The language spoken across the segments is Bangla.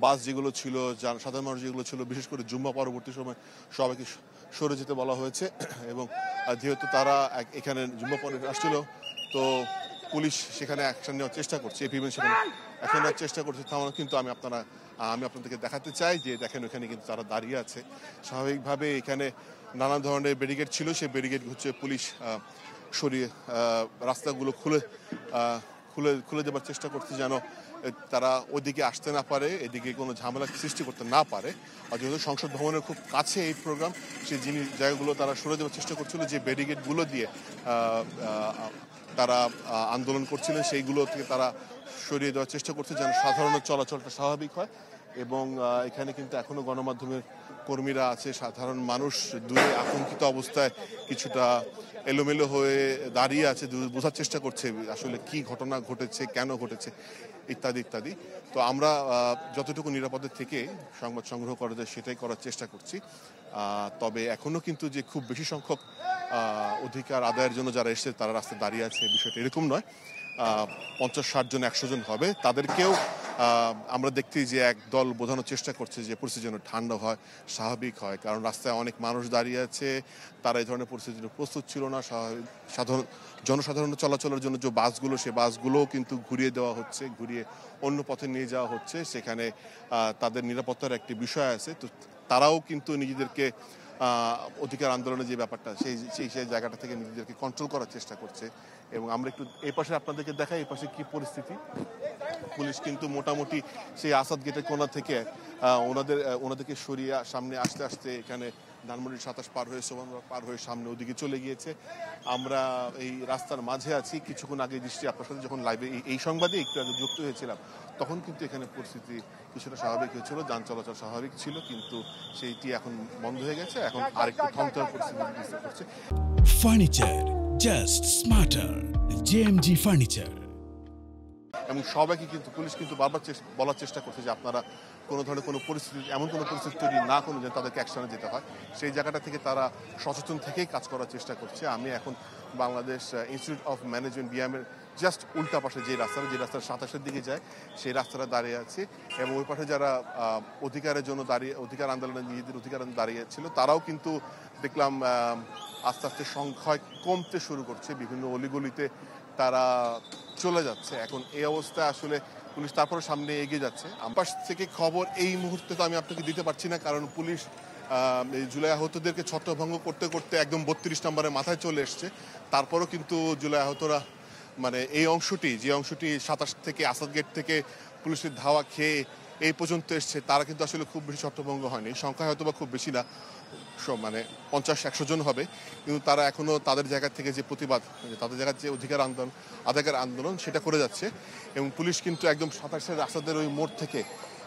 বাস যেগুলো ছিল, সাধারণ মানুষ যেগুলো ছিল, বিশেষ করে জুম্মা পরবর্তী সময় সবাইকে সরে যেতে বলা হয়েছে। এবং যেহেতু তারা এখানে জুম্মা পরে আসছিল, তো পুলিশ সেখানে অ্যাকশন নেওয়ার চেষ্টা করছে, এপিএম সেখানে অ্যাকশন নেওয়ার চেষ্টা করছে থামানো। কিন্তু আমি আপনাদেরকে দেখাতে চাই যে দেখেন ওখানে কিন্তু তারা দাঁড়িয়ে আছে। স্বাভাবিকভাবে এখানে নানা ধরনের ব্যারিকেড ছিল, সেই ব্যারিকেড হচ্ছে পুলিশ সরিয়ে রাস্তাগুলো খুলে দেওয়ার চেষ্টা করছে, যেন তারা ওইদিকে আসতে না পারে, এদিকে কোনো ঝামেলা সৃষ্টি করতে না পারে। আর যেহেতু সংসদ ভবনের খুব কাছে এই প্রোগ্রাম, সেই জায়গাগুলো তারা সরে দেওয়ার চেষ্টা করছিল। যে ব্যারিকেডগুলো দিয়ে তারা আন্দোলন করছিলেন, সেইগুলো থেকে তারা সরিয়ে দেওয়ার চেষ্টা করছে, যেন সাধারণ চলাচলটা স্বাভাবিক হয়। এবং এখানে কিন্তু এখনো গণমাধ্যমের কর্মীরা আছে, সাধারণ মানুষ দূরে আতঙ্কিত অবস্থায় কিছুটা এলোমেলো হয়ে দাঁড়িয়ে আছে, বোঝার চেষ্টা করছে আসলে কি ঘটনা ঘটেছে, কেন ঘটেছে, ইত্যাদি ইত্যাদি। তো আমরা যতটুকু নিরাপদে থেকে সংবাদ সংগ্রহ করা যায় সেটাই করার চেষ্টা করছি। তবে এখনো কিন্তু যে খুব বেশি সংখ্যক অধিকার আদায়ের জন্য যারা এসেছে তারা রাস্তায় দাঁড়িয়ে আছে, বিষয়টা এরকম নয়। 50-60 জন 100 জন হবে, তাদেরকেও আমরা দেখতেই যে এক দল বোঝানোর চেষ্টা করছে যে পরিস্থিতি যেন ঠান্ডা হয়, স্বাভাবিক হয়। কারণ রাস্তায় অনেক মানুষ দাঁড়িয়ে আছে, তারা এই ধরনের পরিস্থিতির জন্য প্রস্তুত ছিল না। জনসাধারণ চলাচলের জন্য যে বাসগুলো, সে বাসগুলোও কিন্তু ঘুরিয়ে দেওয়া হচ্ছে, ঘুরিয়ে অন্য পথে নিয়ে যাওয়া হচ্ছে। সেখানে তাদের নিরাপত্তার একটি বিষয় আছে। তো তারাও কিন্তু নিজেদেরকে অধিকার আন্দোলনের যে ব্যাপারটা, সেই জায়গাটা থেকে নিজেদেরকে কন্ট্রোল করার চেষ্টা করছে। এবং আমরা একটু এই পাশে আপনাদেরকে দেখাই, এই পাশে কি পরিস্থিতি। পুলিশ কিন্তু মোটামুটি সেই আসাদ গেটের কোণা থেকে ওনাদেরকে সরিয়ে সামনে আসতে আসতে এখানে ধানমন্ডির 27 পার হয়ে সোমানবাগ পার হয়ে সামনে ওদিকে চলে গিয়েছে। আমরা এই রাস্তার মাঝে আছি। কিছুক্ষণ আগে দৃষ্টি আপনার সাথে যখন লাইভে এই সংবাদে একটু আগে যুক্ত হয়েছিলাম, তখন কিন্তু এখানে পরিস্থিতি কিছুটা স্বাভাবিক হয়েছিল, যান চলাচল স্বাভাবিক ছিল। কিন্তু সেইটি এখন বন্ধ হয়ে গেছে, এখন আরেকটু থমথমে পরিস্থিতি বিস্তার করছে। Furniture just smarter, JMG furniture. এবং সবাইকে কিন্তু পুলিশ কিন্তু বারবার বলার চেষ্টা করছে যে আপনারা কোনো ধরনের কোনো পরিস্থিতি, এমন কোনো পরিস্থিতি তৈরি না করুন যেন তাদেরকে অ্যাকশনে যেতে হয়। সেই জায়গাটা থেকে তারা সচেতন থেকেই কাজ করার চেষ্টা করছে। আমি এখন বাংলাদেশ ইনস্টিটিউট অফ ম্যানেজমেন্ট বিএমের জাস্ট উল্টা পাশে যে রাস্তার 27-এর দিকে যায়, সেই রাস্তাটা দাঁড়িয়ে আছে। এবং ওই পাশে যারা অধিকারের জন্য অধিকার আন্দোলনে নিজেদের অধিকার দাঁড়িয়ে ছিল, তারাও কিন্তু দেখলাম আস্তে আস্তে সংখ্যায় কমতে শুরু করছে। বিভিন্ন অলিগলিতে তারা চলে যাচ্ছে। এখন এই অবস্থায় আসলে পুলিশ তারপরে সামনে এগিয়ে যাচ্ছে। আমার থেকে খবর এই মুহূর্তে তো আমি আপনাকে দিতে পারছি না, কারণ পুলিশ এই জুলাই আহতদেরকে ছত্রভঙ্গ করতে করতে একদম 32 নম্বরের মাথায় চলে এসছে। তারপরও কিন্তু জুলাই আহতরা মানে এই অংশটি, যে অংশটি 27 থেকে আসাদ গেট থেকে পুলিশের ধাওয়া খেয়ে এই পর্যন্ত এসছে, তারা কিন্তু আসলে খুব বেশি ছত্রভঙ্গ হয়নি। সংখ্যা হয়তো বা খুব বেশি না, মানে 50-100 জন হবে। কিন্তু তারা এখনো তাদের জায়গা থেকে যে প্রতিবাদ, তাদের জায়গার যে আদায়ের আন্দোলন সেটা করে যাচ্ছে। এবং পুলিশ কিন্তু একদম 27-এর রাস্তাদের ওই মোড় থেকে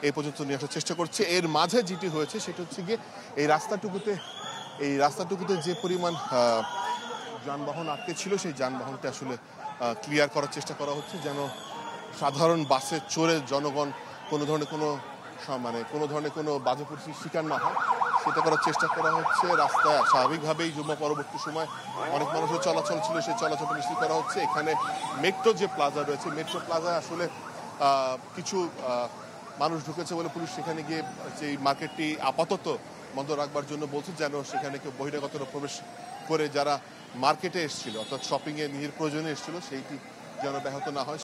এই পর্যন্ত নিয়ে আসার চেষ্টা করছে। এর মাঝে যেটি হয়েছে সেটা হচ্ছে গিয়ে এই রাস্তাটুকুতে যে পরিমাণ যানবাহন আটকে ছিল, সেই যানবাহনটা আসলে ক্লিয়ার করার চেষ্টা করা হচ্ছে, যেন সাধারণ বাসে চড়ে জনগণ কোনো ধরনের কোনো বাজে পরিস্থিতির শিকার না হয়, সেটা করার চেষ্টা করা হচ্ছে। রাস্তায় স্বাভাবিকভাবেই জুম্মা পরবর্তী সময় অনেক মানুষের চলাচল ছিল, সেই চলাচলটা নিশ্চিত করা হচ্ছে। এখানে মেট্রো যে প্লাজা রয়েছে, মেট্রো প্লাজায় আসলে কিছু মানুষ ঢুকেছে বলে পুলিশ সেখানে গিয়ে সেই মার্কেটটি আপাতত বন্ধ রাখবার জন্য বলছে, যেন সেখানে কেউ বহিরাগতরা প্রবেশ করে যারা মার্কেটে এসেছিল, অর্থাৎ শপিংয়ে নিজের প্রয়োজনে এসেছিল, সেইটি যেন ব্যাহত না হয়।